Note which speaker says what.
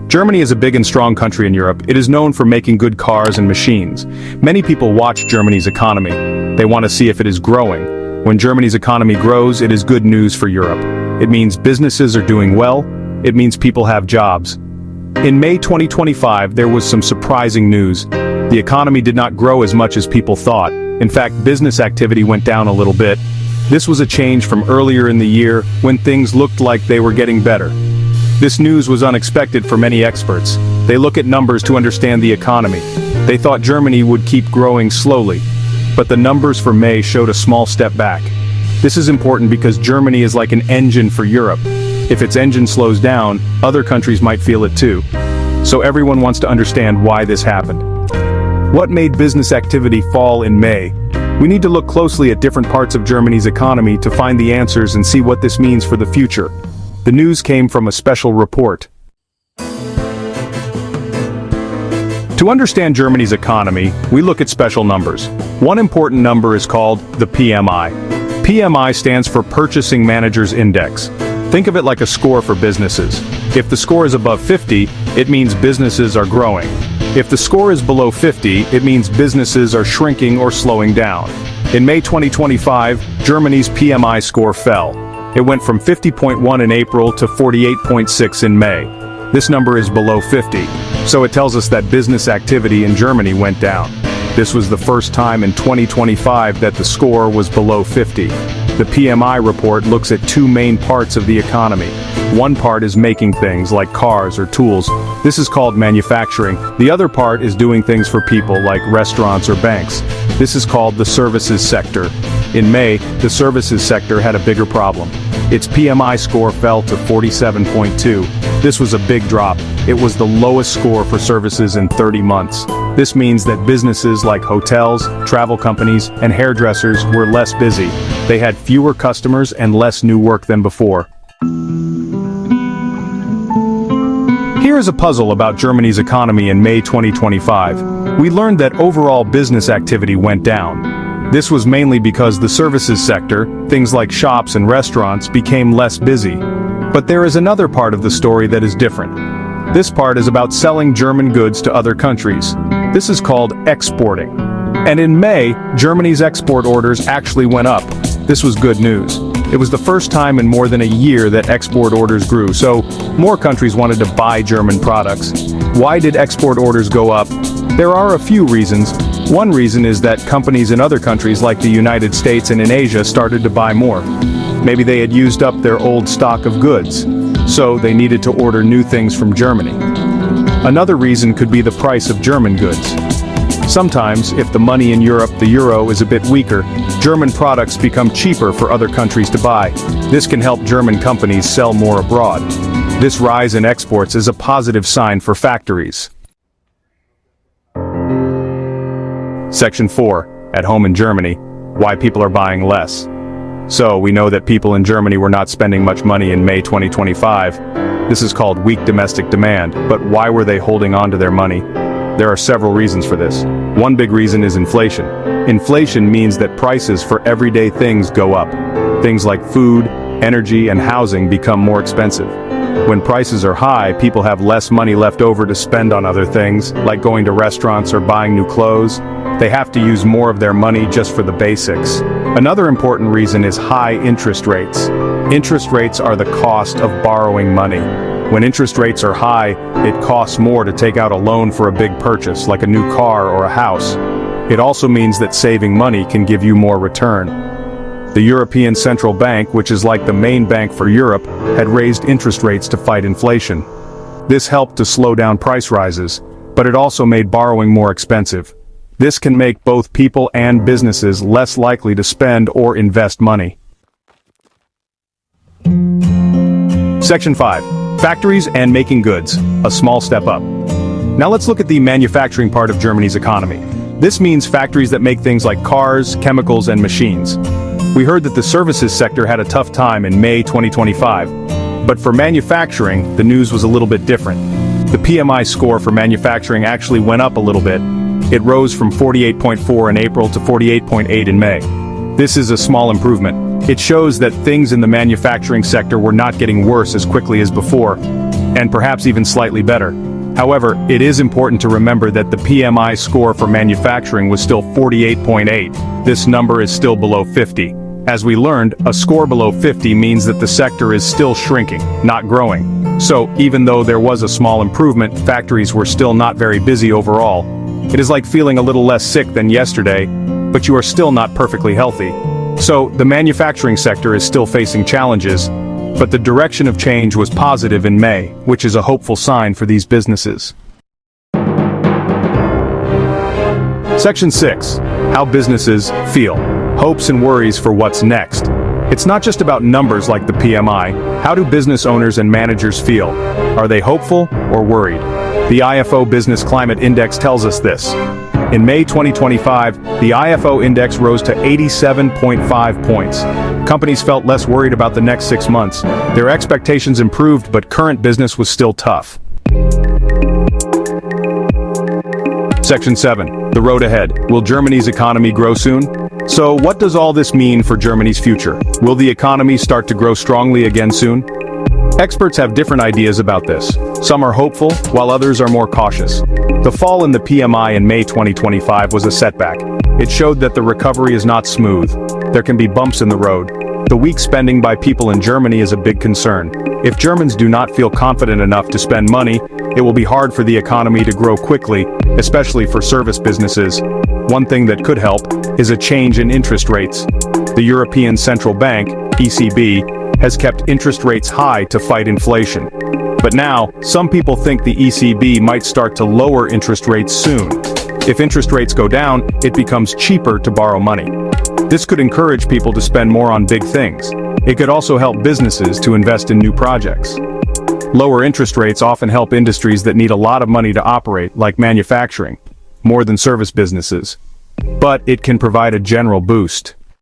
Speaker 1: Germany is a big and strong country in Europe. It is known for making good cars and machines. Many people watch Germany's economy. They want to see if it is growing. When Germany's economy grows, it is good news for Europe. It means businesses are doing well. It means people have jobs. In May 2025, there was some surprising news. The economy did not grow as much as people thought. In fact, business activity went down a little bit. This was a change from earlier in the year when things looked like they were getting better. This news was unexpected for many experts. They look at numbers to understand the economy. They thought Germany would keep growing slowly. But the numbers for May showed a small step back. This is important because Germany is like an engine for Europe. If its engine slows down, other countries might feel it too. So everyone wants to understand why this happened. What made business activity fall in May? We need to look closely at different parts of Germany's economy to find the answers and see what this means for the future. The news came from a special report. To understand Germany's economy, we look at special numbers. One important number is called the PMI. PMI stands for Purchasing Managers' Index. Think of it like a score for businesses. If the score is above 50, it means businesses are growing. If the score is below 50, it means businesses are shrinking or slowing down. In May 2025, Germany's PMI score fell. It went from 50.1 in April to 48.6 in May. This number is below 50, so it tells us that business activity in Germany went down. This was the first time in 2025 that the score was below 50. The PMI report looks at two main parts of the economy. One part is making things like cars or tools. This is called manufacturing. The other part is doing things for people like restaurants or banks. This is called the services sector. In May, the services sector had a bigger problem. Its PMI score fell to 47.2. This was a big drop. It was the lowest score for services in 30 months. This means that businesses like hotels, travel companies, and hairdressers were less busy. They had fewer customers and less new work than before. Here is a puzzle about Germany's economy in May 2025. We learned that overall business activity went down. This was mainly because the services sector, things like shops and restaurants, became less busy. But there is another part of the story that is different. This part is about selling German goods to other countries. This is called exporting. And in May, Germany's export orders actually went up. This was good news. It was the first time in more than a year that export orders grew, so more countries wanted to buy German products. Why did export orders go up? There are a few reasons. One reason is that companies in other countries like the United States and in Asia started to buy more. Maybe they had used up their old stock of goods, so they needed to order new things from Germany. Another reason could be the price of German goods. Sometimes, if the money in Europe, the euro, is a bit weaker, German products become cheaper for other countries to buy. This can help German companies sell more abroad. This rise in exports is a positive sign for factories. Section 4. At home in Germany. Why people are buying less. So, we know that people in Germany were not spending much money in May 2025. This is called weak domestic demand, but why were they holding on to their money? There are several reasons for this. One big reason is inflation. Inflation means that prices for everyday things go up. Things like food, energy, and housing become more expensive. When prices are high, people have less money left over to spend on other things, like going to restaurants or buying new clothes. They have to use more of their money just for the basics. Another important reason is high interest rates. Interest rates are the cost of borrowing money. When interest rates are high, it costs more to take out a loan for a big purchase, like a new car or a house. It also means that saving money can give you more return. The European Central Bank, which is like the main bank for Europe, had raised interest rates to fight inflation. This helped to slow down price rises, but it also made borrowing more expensive. This can make both people and businesses less likely to spend or invest money. Section 5. Factories and making goods, a small step up. Now let's look at the manufacturing part of Germany's economy. This means factories that make things like cars, chemicals, and machines. We heard that the services sector had a tough time in May 2025. But for manufacturing, the news was a little bit different. The PMI score for manufacturing actually went up a little bit. It rose from 48.4 in April to 48.8 in May. This is a small improvement. It shows that things in the manufacturing sector were not getting worse as quickly as before. and perhaps even slightly better. However, it is important to remember that the PMI score for manufacturing was still 48.8. This number is still below 50. As we learned, a score below 50 means that the sector is still shrinking, not growing. So, even though there was a small improvement, factories were still not very busy overall. It is like feeling a little less sick than yesterday, but you are still not perfectly healthy. So, the manufacturing sector is still facing challenges, but the direction of change was positive in May, which is a hopeful sign for these businesses. Section 6. How businesses feel. Hopes and worries for what's next. It's not just about numbers like the PMI. How do business owners and managers feel? Are they hopeful or worried? The IFO Business Climate Index tells us this. In May 2025, the IFO index rose to 87.5 points. Companies felt less worried about the next 6 months. Their expectations improved, but current business was still tough. Section 7. The road ahead. Will Germany's economy grow soon? So, what does all this mean for Germany's future? Will the economy start to grow strongly again soon? Experts have different ideas about this. Some are hopeful, while others are more cautious. The fall in the PMI in May 2025 was a setback. It showed that the recovery is not smooth. There can be bumps in the road. The weak spending by people in Germany is a big concern. If Germans do not feel confident enough to spend money, it will be hard for the economy to grow quickly, especially for service businesses. One thing that could help is a change in interest rates. The European Central Bank, ECB, has kept interest rates high to fight inflation. But now, some people think the ECB might start to lower interest rates soon. If interest rates go down, it becomes cheaper to borrow money. This could encourage people to spend more on big things. It could also help businesses to invest in new projects. Lower interest rates often help industries that need a lot of money to operate, like manufacturing, more than service businesses. But it can provide a general boost.